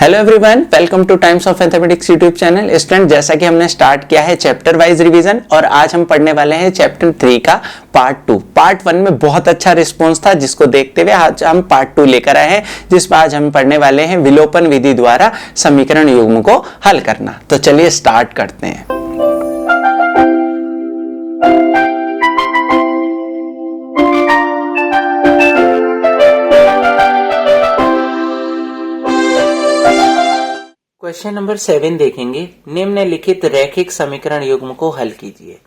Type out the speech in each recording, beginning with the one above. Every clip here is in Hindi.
Hello everyone, welcome two times of mathematics YouTube channel. Student, जैसा कि हमने स्टार्ट किया है चैप्टर वाइज रिवीजन और आज हम पढ़ने वाले हैं चैप्टर 3 का पार्ट 2। पार्ट 1 में बहुत अच्छा रिस्पांस था, जिसको देखते हुए आज हम पार्ट 2 लेकर आए हैं, जिसमें आज हम पढ़ने वाले हैं विलोपन विधि द्वारा समीकरण युग्म को हल करना। तो चलिए स्टार्ट करते हैं। क्वेश्चन नंबर 7 देखेंगे। निम्नलिखित रैखिक समीकरण युग्म को हल कीजिए।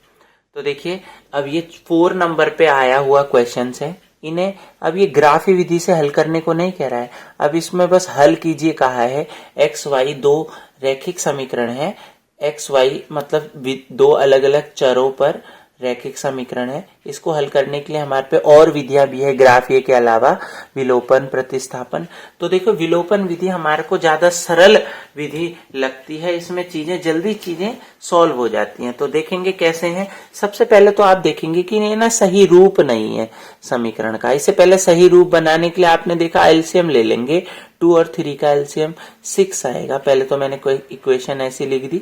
तो देखिए, अब ये 4 नंबर पे आया हुआ क्वेश्चन है। इन्हें अब ये ग्राफी विधि से हल करने को नहीं कह रहा है, अब इसमें बस हल कीजिए कहा है। एक्स वाई दो रैखिक समीकरण है। एक्स वाई मतलब दो अलग अलग चरों पर रैखिक समीकरण है। इसको हल करने के लिए हमारे पे और विधियां भी है ग्राफीय के अलावा, विलोपन, प्रतिस्थापन। तो देखो, विलोपन विधि हमारे को ज्यादा सरल विधि लगती है, इसमें जल्दी चीजें सॉल्व हो जाती हैं। तो देखेंगे कैसे हैं। सबसे पहले तो आप देखेंगे कि ये ना सही रूप नहीं है समीकरण का। इससे पहले सही रूप बनाने के लिए आपने देखा एलसीएम ले लेंगे। 2 और 3 का एलसीएम 6 आएगा। पहले तो मैंने कोई इक्वेशन ऐसी लिख दी,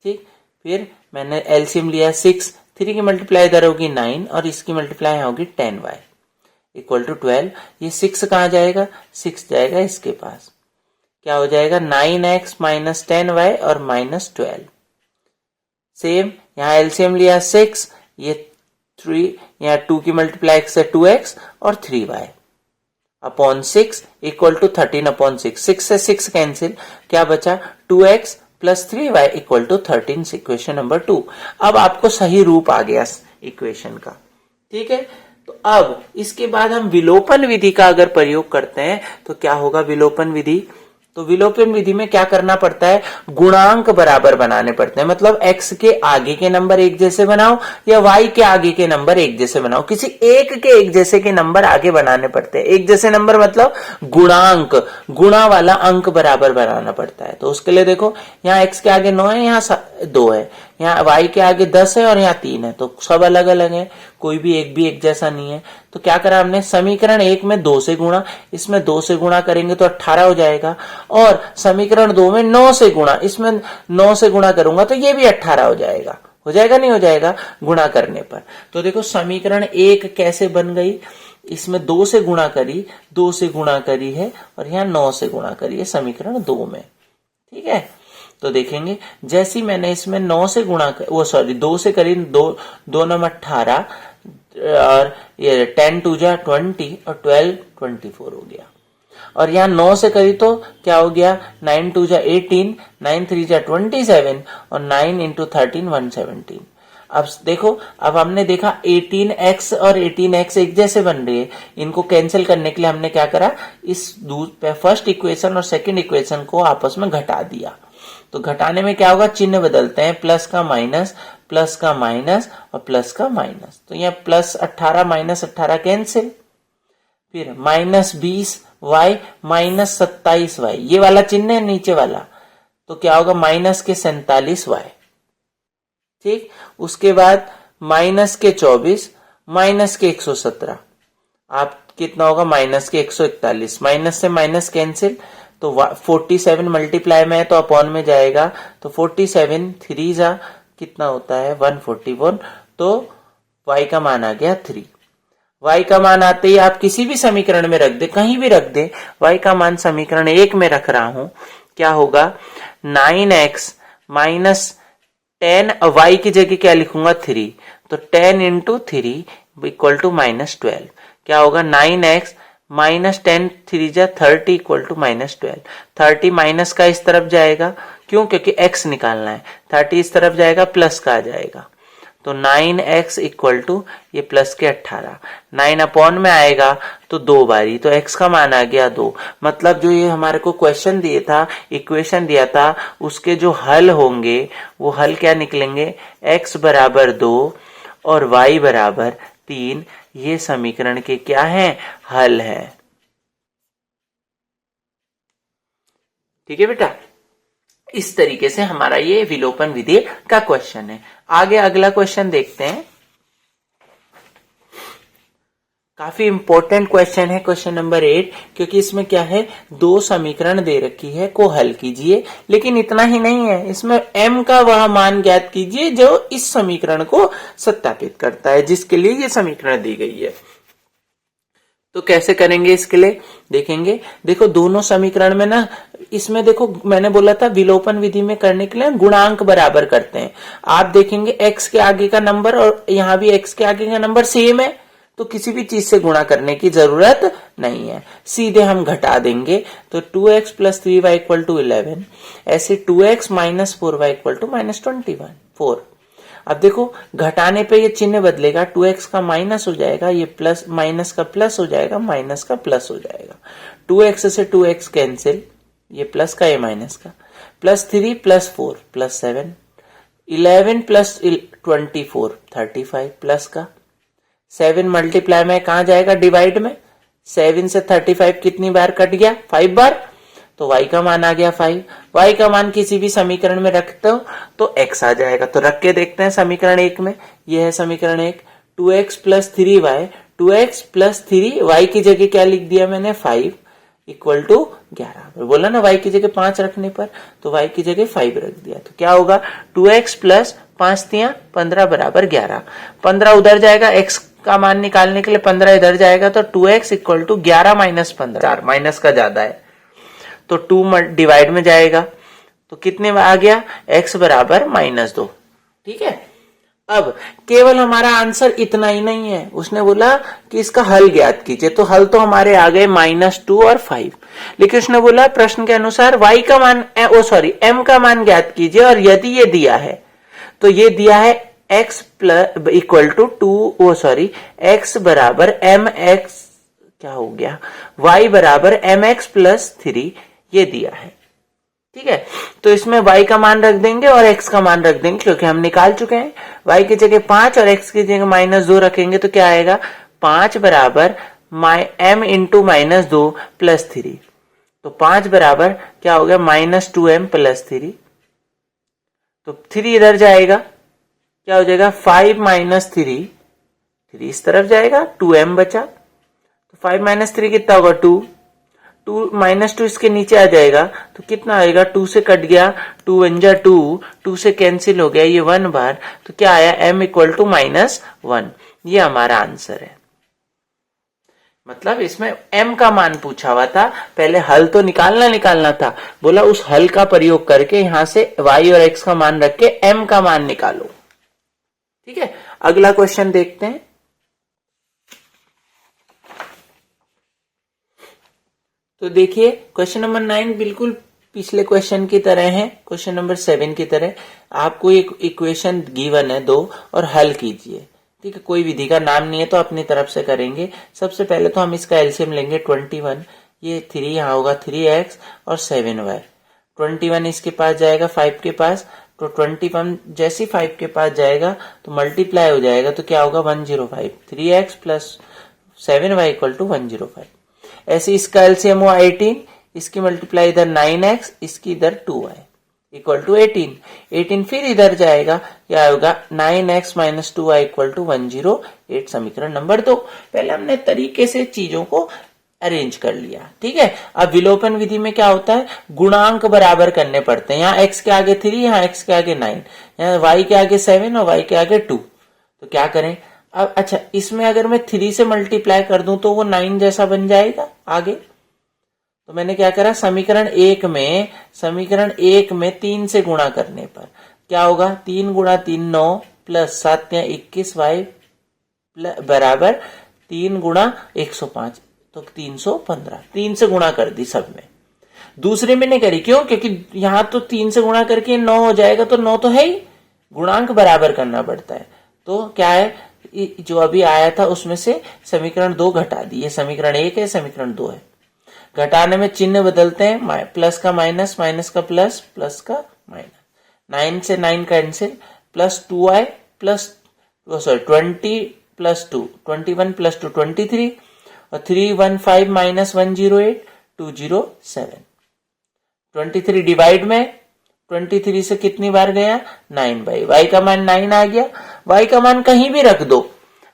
ठीक। फिर मैंने एलसीएम लिया 6, 3 की मल्टीप्लाई इधर होगी 9 और इसकी मल्टीप्लाई होगी 10y इक्वल टू 12। ये 6 कहां जाएगा? 6 जाएगा इसके पास। क्या हो जाएगा? 9x माइनस 10y और माइनस 12। सेम यहां एलसीएम लिया 6, ये 3, यहां 2 की मल्टीप्लाई से 2x और 3y upon 6 equal to 13 upon 6। 6 से 6 कैंसिल, क्या बचा? 2x plus 3y equal to 13। Equation number 2। अब आपको सही रूप आ गया इक्वेशन का, ठीक है। तो अब इसके बाद हम विलोपन विधि का अगर प्रयोग करते हैं तो क्या होगा? विलोपन विधि, तो विलोपन विधि में क्या करना पड़ता है? गुणांक बराबर बनाने पड़ते हैं। मतलब x के आगे के नंबर एक जैसे बनाओ या y के आगे के नंबर एक जैसे बनाओ। किसी एक के एक जैसे के नंबर आगे बनाने पड़ते हैं। एक जैसे नंबर मतलब गुणांक, गुणा वाला अंक बराबर बनाना पड़ता है। तो उसके लिए देखो, यहाँ x के आगे 9 है, यहाँ 2 है, यहाँ y के आगे 10 है और यहाँ 3 है। तो सब अलग अलग है, कोई भी एक जैसा नहीं है। तो क्या करा हमने? समीकरण 1 में 2 से गुणा, इसमें 2 से गुणा करेंगे तो 18 हो जाएगा। और समीकरण 2 में 9 से गुणा, इसमें 9 से गुणा करूंगा तो ये भी 18 हो जाएगा। हो जाएगा नहीं हो जाएगा गुणा करने पर? तो देखो, समीकरण 1 कैसे बन गई? इसमें 2 से गुणा करी, 2 से गुणा करी है और यहाँ 9 से गुणा करी है समीकरण 2 में, ठीक है। तो देखेंगे, जैसी मैंने इसमें 9 से गुणा 2 से करी, 2 नंबर 18 और ये 10 2 जा 20 और 12 24 हो गया। और यहाँ 9 से करी तो क्या हो गया? 9 2 जा 18, 9 3 जा 27 और 9 इंटू 13 117। अब देखो, अब हमने देखा 18x और 18x एक जैसे बन रही है। इनको कैंसिल करने के लिए हमने क्या करा? इस फर्स्ट इक्वेशन और सेकंड इक्वेशन को आपस में घटा दिया। तो घटाने में क्या होगा? चिन्ह बदलते हैं, प्लस का माइनस, प्लस का माइनस और प्लस का माइनस। तो यहाँ प्लस 18 माइनस 18 कैंसिल। फिर माइनस 20y माइनस 27y, ये वाला चिन्ह है नीचे वाला, तो क्या होगा? माइनस के 47y, ठीक। उसके बाद माइनस के 24, माइनस के 117, आप कितना होगा? माइनस के 141। माइनस से माइनस कैंसिल, तो 47 मल्टीप्लाई में है तो अपॉन में जाएगा। तो 47 3 जा कितना होता है? 141। तो y का मान आ गया 3। y का मान आते ही आप किसी भी समीकरण में रख दे, कहीं भी रख दे। y का मान समीकरण 1 में रख रहा हूं, क्या होगा? 9x माइनस 10, y की जगह क्या लिखूंगा? 3, तो 10 इंटू 3 इक्वल टू माइनस 12। क्या होगा? 9x माइनस 10 3 जा 30 इक्वल टू माइनस 12। 30 माइनस का इस तरफ जाएगा, क्यों? क्योंकि x निकालना है। 30 इस तरफ जाएगा, प्लस का आ जाएगा। तो 9x इक्वल टू ये प्लस के 18, 9 अपॉन में आएगा तो 2 बारी, तो x का मान आ गया 2। मतलब जो ये हमारे को क्वेश्चन दिए था, इक्वेशन दिया था, उसके जो हल होंगे वो हल क्या निकलेंगे? x बराबर 2 और y बराबर 3। ये समीकरण के क्या है? हल है, ठीक है बेटा। इस तरीके से हमारा ये विलोपन विधि का क्वेश्चन है। आगे अगला क्वेश्चन देखते हैं। काफी इंपॉर्टेंट क्वेश्चन है क्वेश्चन नंबर 8, क्योंकि इसमें क्या है, दो समीकरण दे रखी है, को हल कीजिए। लेकिन इतना ही नहीं है, इसमें m का वह मान ज्ञात कीजिए जो इस समीकरण को सत्यापित करता है, जिसके लिए ये समीकरण दी गई है। तो कैसे करेंगे इसके लिए देखेंगे। देखो दोनों समीकरण में ना, इसमें देखो मैंने बोला था विलोपन विधि में करने के लिए गुणांक बराबर करते हैं। आप देखेंगे x के आगे का नंबर और यहाँ भी x के आगे का नंबर सेम है, तो किसी भी चीज से गुणा करने की जरूरत नहीं है, सीधे हम घटा देंगे। तो 2x plus 3y equal to 11, ऐसे 2x minus 4y equal to minus 21 4। अब देखो घटाने पे ये चिन्ह बदलेगा, 2x का माइनस हो जाएगा, ये प्लस माइनस का प्लस हो जाएगा, माइनस का प्लस हो जाएगा। 2x से 2x कैंसिल, ये प्लस का ये माइनस का, plus 3 plus 4 plus 7, 11 plus 24 35 plus का 7 मल्टीप्लाई में कहा जाएगा, डिवाइड में। 7 से 35 कितनी बार कट गया, 5 बार, तो y का मान आ गया 5। y का मान किसी भी समीकरण में रखते हो तो x आ जाएगा। तो रख के देखते हैं समीकरण 1 में, यह है समीकरण 1, 2x plus 3y, 2x plus 3, y की जगह क्या लिख दिया मैंने, 5 इक्वल टू 11। बोला ना y की जगह 5 रखने पर, तो y की जगह 5 रख दिया, तो क्या होगा, 2x प्लस 5 तिया 15 बराबर 11। 15 उधर जाएगा, x का मान निकालने के लिए 15 इधर जाएगा, तो 2x equal to 11 minus 15, 4 minus का ज्यादा है तो 2 डिवाइड में जाएगा, तो कितने में आ गया, x बराबर -2। ठीक है, अब केवल हमारा आंसर इतना ही नहीं है, उसने बोला कि इसका हल ज्ञात कीजिए। तो हल तो हमारे आ गए -2 और 5, लेकिन उसने बोला प्रश्न के अनुसार y का मान m का मान ज्ञात कीजिए, और यदि ये दिया है तो ये दिया है x plus equal to 2 x बराबर mx, क्या हो गया, y बराबर mx प्लस 3, ये दिया है। ठीक है, तो इसमें y का मान रख देंगे और x का मान रख देंगे, क्योंकि हम निकाल चुके हैं। y की जगह 5 और x की जगह -2 रखेंगे तो क्या आएगा, 5 बराबर m इंटू -2 प्लस 3, तो 5 बराबर क्या हो गया, -2m प्लस 3, तो 3 इधर जाएगा, क्या हो जाएगा, 5 माइनस 3 इस तरफ जाएगा, 2m बचा, तो 5 माइनस 3 कितना होगा, 2 -2 इसके नीचे आ जाएगा, तो कितना आएगा, 2 से कट गया, 2 1 जा 2 से कैंसिल हो गया, ये 1 बार, तो क्या आया, m इक्वल टू -1। ये हमारा आंसर है। मतलब इसमें m का मान पूछा हुआ था, पहले हल तो निकालना था, बोला उस हल का प्रयोग करके यहां से y और x का मान रख के m का मान निकालो। ठीक है, अगला क्वेश्चन देखते हैं। तो देखिए क्वेश्चन नंबर 9 बिल्कुल पिछले क्वेश्चन की तरह है, क्वेश्चन नंबर 7 की तरह। आपको एक इक्वेशन गिवन है 2 और हल कीजिए। ठीक है, कोई विधि का नाम नहीं है तो अपनी तरफ से करेंगे। सबसे पहले तो हम इसका एलसीएम लेंगे 21, ये 3 यहाँ होगा 3x और 7y। 21 इसके पास जाएगा 5 के पास, तो 21 जैसे 5 के पास जाएगा तो मल्टीप्लाई हो जाएगा, तो क्या होगा 105, 3x plus 7y equal to 105। ऐसे इसका एलसीएम हुआ 18, इसकी मल्टीप्लाई इधर 9x, इसकी इधर 2y इक्वल टू 18 फिर इधर जाएगा, क्या होगा 9x minus 2y equal to 108। समीकरण नंबर 2। पहले हमने तरीके से चीजों को अरेंज कर लिया। ठीक है, अब विलोपन विधि में क्या होता है, गुणांक बराबर करने पड़ते हैं। यहाँ x के आगे 3, यहाँ x के आगे 9, यहाँ y के आगे 7 और y के आगे 2। तो क्या करें अब, अच्छा इसमें अगर मैं 3 से मल्टीप्लाई कर दूं तो वो 9 जैसा बन जाएगा आगे। तो मैंने क्या करा, समीकरण 1 में 3 से गुणा करने पर क्या होगा, 3 गुणा 3 9 प्लस 7 21 y बराबर 3 गुणा 105, तो 315। 3 से गुणा कर दी सब में, दूसरे में नहीं करी, क्यों, क्योंकि यहां तो 3 से गुणा करके 9 हो जाएगा, तो 9 तो है ही, गुणांक बराबर करना पड़ता है। तो क्या है, जो अभी आया था उसमें से समीकरण 2 घटा दी, ये समीकरण 1 है, समीकरण 2 है। घटाने में चिन्ह बदलते हैं, प्लस का माइनस, माइनस का प्लस, प्लस का माइनस, 9 से 9 cancel, plus 2y plus 20 plus 2 21 plus 2 23 और 315 माइनस 108 207। 23 डिवाइड में 23 से कितनी बार गया, 9 बाई, y का मान 9 आ गया। y का मान कहीं भी रख दो,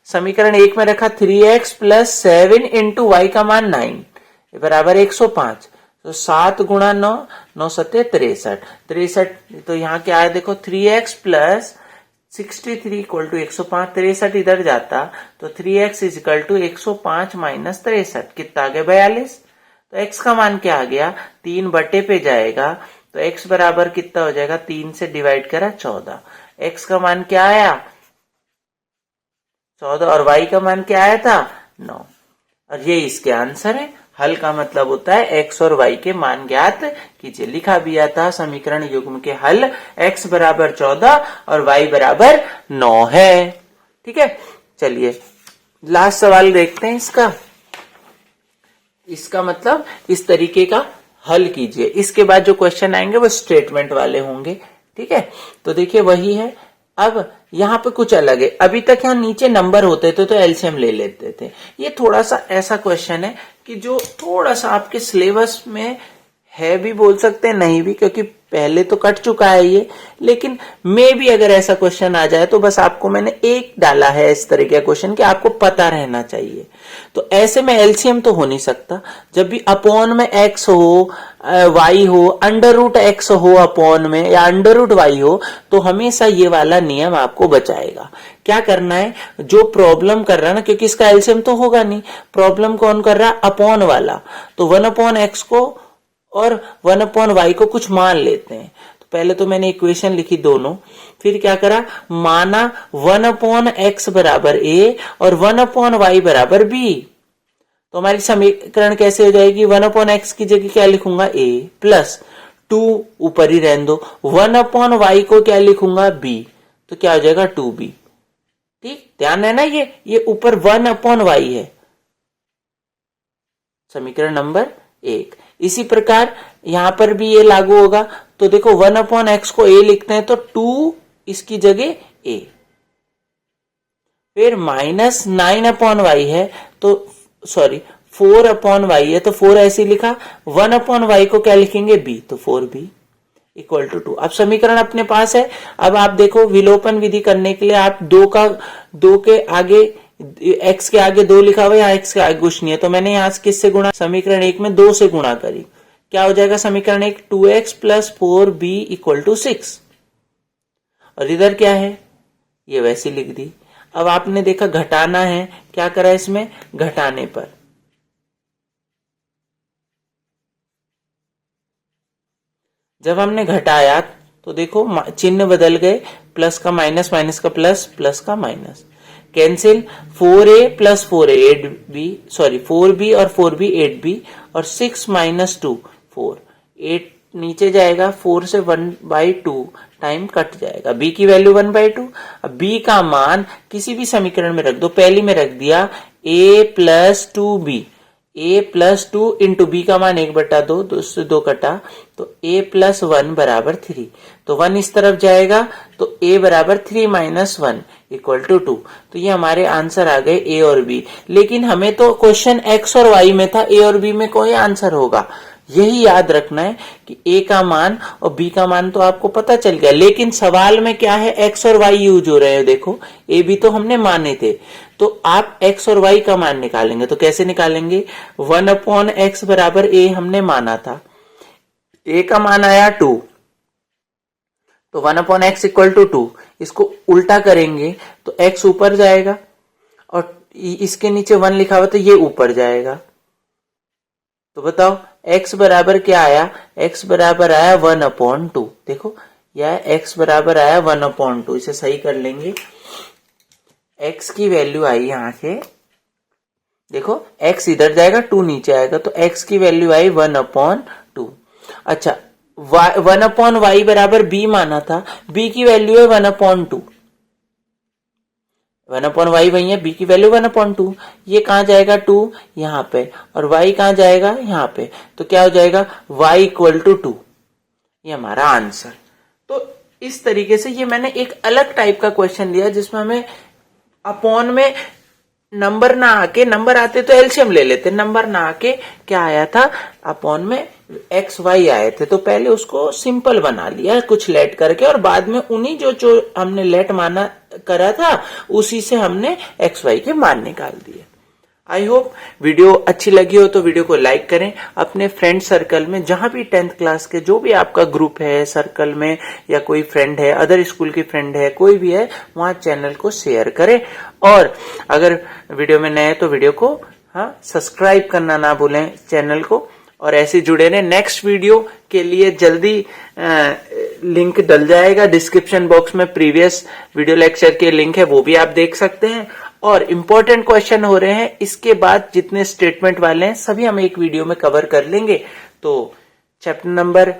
समीकरण 1 में रखा 3x प्लस 7 इंटू वाई का मान 9 बराबर 105। तो 7 गुणा 9, 9 सत्ते 63, तो यहाँ क्या है देखो 3x प्लस 63 इक्वल टू 105, 63 इधर जाता तो 3x is equal to 105 minus 63 कितना आ गया 42। तो x का मान क्या आ गया 3 बटे पे जाएगा तो x बराबर कितना हो जाएगा 3 से डिवाइड करा 14, x का मान क्या आया 14 और y का मान क्या आया था 9। और ये इसके आंसर है। हल का मतलब होता है x और y के मान ज्ञात कीजिए। लिखा भी आता समीकरण युग्म के हल x बराबर 14 और y बराबर 9 है। ठीक है, चलिए लास्ट सवाल देखते हैं इसका मतलब इस तरीके का हल कीजिए। इसके बाद जो क्वेश्चन आएंगे वो स्टेटमेंट वाले होंगे। ठीक है, तो देखिए वही है। अब यहाँ पे कुछ अलग है। अभी तक यहाँ नीचे नंबर होते थे तो एलसीएम ले लेते थे। ये थोड़ा सा ऐसा क्वेश्चन है कि जो थोड़ा सा आपके सिलेबस में है भी बोल सकते हैं, नहीं भी, क्योंकि पहले तो कट चुका है ये, लेकिन मे भी अगर ऐसा क्वेश्चन आ जाए तो बस आपको मैंने एक डाला है इस तरह का क्वेश्चन कि आपको पता रहना चाहिए। तो ऐसे में एलसीएम तो हो नहीं सकता। जब भी अपॉन में x हो, y हो, अंडर रूट x हो अपॉन में या अंडर रूट y हो, तो हमेशा ये वाला नियम आपको बचाएगा। क्या करना है, जो प्रॉब्लम कर रहा है ना, क्योंकि इसका एलसीएम तो होगा नहीं, प्रॉब्लम कौन कर रहा है अपॉन वाला, तो 1/x को और 1/y को कुछ मान लेते हैं। तो पहले तो मैंने इक्वेशन लिखी दोनों, फिर क्या करा, माना 1/x बराबर a और 1/y बराबर b। तो हमारी समीकरण कैसे हो जाएगी, 1/x की जगह क्या लिखूंगा a प्लस 2 ऊपर ही रहने दो, 1/y को क्या लिखूंगा b, तो क्या हो जाएगा 2b। ठीक, ध्यान है ना, ये ऊपर 1/y है, समीकरण नंबर 1। इसी प्रकार यहां पर भी ये लागू होगा। तो देखो 1/x को a लिखते हैं तो 2 इसकी जगह a, फिर माइनस 9/y है तो सॉरी 4/y है तो 4 ऐसे लिखा, 1/y को क्या लिखेंगे b, तो 4b इक्वल टू 2। अब समीकरण अपने पास है। अब आप देखो विलोपन विधि करने के लिए आप 2 के आगे x के आगे 2 लिखा हुआ है, x के आगे कुछ नहीं है, तो मैंने यहां किससे गुणा, समीकरण 1 में 2 से गुणा करी। क्या हो जाएगा समीकरण 1, 2x plus 4b equal to 6। और इधर क्या है, ये वैसी लिख दी। अब आपने देखा घटाना है, क्या करा इसमें, घटाने पर जब हमने घटाया तो देखो चिन्ह बदल गए, प्लस का माइनस, माइनस का प्लस, प्लस का minus, cancel, 4a plus 4a 8b, sorry 4b और 4b 8b, और 6 माइनस 2 4, 8 नीचे जाएगा, 4 से 1/2 टाइम कट जाएगा, b की वैल्यू 1/2। अब b का मान किसी भी समीकरण में रख दो, पहली में रख दिया a plus 2b, a plus 2 into b का मान 1/2, 2 से 2 कटा, तो a प्लस 1 बराबर 3, तो 1 इस तरफ जाएगा तो a बराबर 3 माइनस 1 इक्वल टू 2। तो ये हमारे आंसर आ गए a और b। लेकिन हमें तो क्वेश्चन x और y में था, a और b में कोई आंसर होगा, यही याद रखना है कि a का मान और b का मान तो आपको पता चल गया, लेकिन सवाल में क्या है x और y यूज हो रहे हैं। देखो a b तो हमने माने थे, तो आप x और y का मान निकालेंगे तो कैसे निकालेंगे, 1/x बराबर a हमने माना था, a का मान आया 2, तो 1/x इक्वल टू 2, इसको उल्टा करेंगे तो x ऊपर जाएगा और इसके नीचे 1 लिखा हुआ तो ये ऊपर जाएगा। तो बताओ x बराबर क्या आया, x बराबर आया 1/2। देखो यह x बराबर आया 1/2, इसे सही कर लेंगे। x की वैल्यू आई यहां से, देखो x इधर जाएगा 2 नीचे आएगा, तो x की वैल्यू आई 1/2। अच्छा 1/y बराबर b माना था, b की वैल्यू है 1/2, 1/y वही है, b की वैल्यू 1/2, ये कहां जाएगा 2 यहां पे, और y कहां जाएगा यहां पे, तो क्या हो जाएगा y इक्वल टू 2, ये हमारा आंसर। तो इस तरीके से ये मैंने एक अलग टाइप का क्वेश्चन दिया जिसमें हमें अपॉन में नंबर ना आके, नंबर आते तो एलसीएम ले लेते, नंबर ना आके क्या आया था, अपॉन में एक्स वाई आए थे तो पहले उसको सिंपल बना लिया कुछ लेट करके, और बाद में उन्हीं जो हमने लेट माना करा था उसी से हमने एक्स वाई के मान निकाल दिए। आई होप वीडियो अच्छी लगी हो तो वीडियो को लाइक करें, अपने फ्रेंड सर्कल में जहां भी 10th क्लास के जो भी आपका ग्रुप है सर्कल में, या कोई फ्रेंड है अदर स्कूल की फ्रेंड है कोई भी है, वहां चैनल को शेयर करें। और अगर वीडियो में नए तो वीडियो को सब्सक्राइब करना ना भूलें चैनल को, और ऐसे जुड़े रहें। नेक्स्ट वीडियो के लिए जल्दी लिंक डल जाएगा डिस्क्रिप्शन बॉक्स में, प्रीवियस वीडियो लेक्चर के लिंक है वो भी आप देख सकते हैं। और इंपॉर्टेंट क्वेश्चन हो रहे हैं, इसके बाद जितने स्टेटमेंट वाले हैं सभी हम एक वीडियो में कवर कर लेंगे। तो चैप्टर नंबर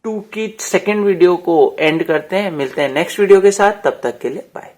2 की सेकेंड वीडियो को एंड करते हैं, मिलते हैं नेक्स्ट वीडियो के साथ, तब तक के लिए बाय।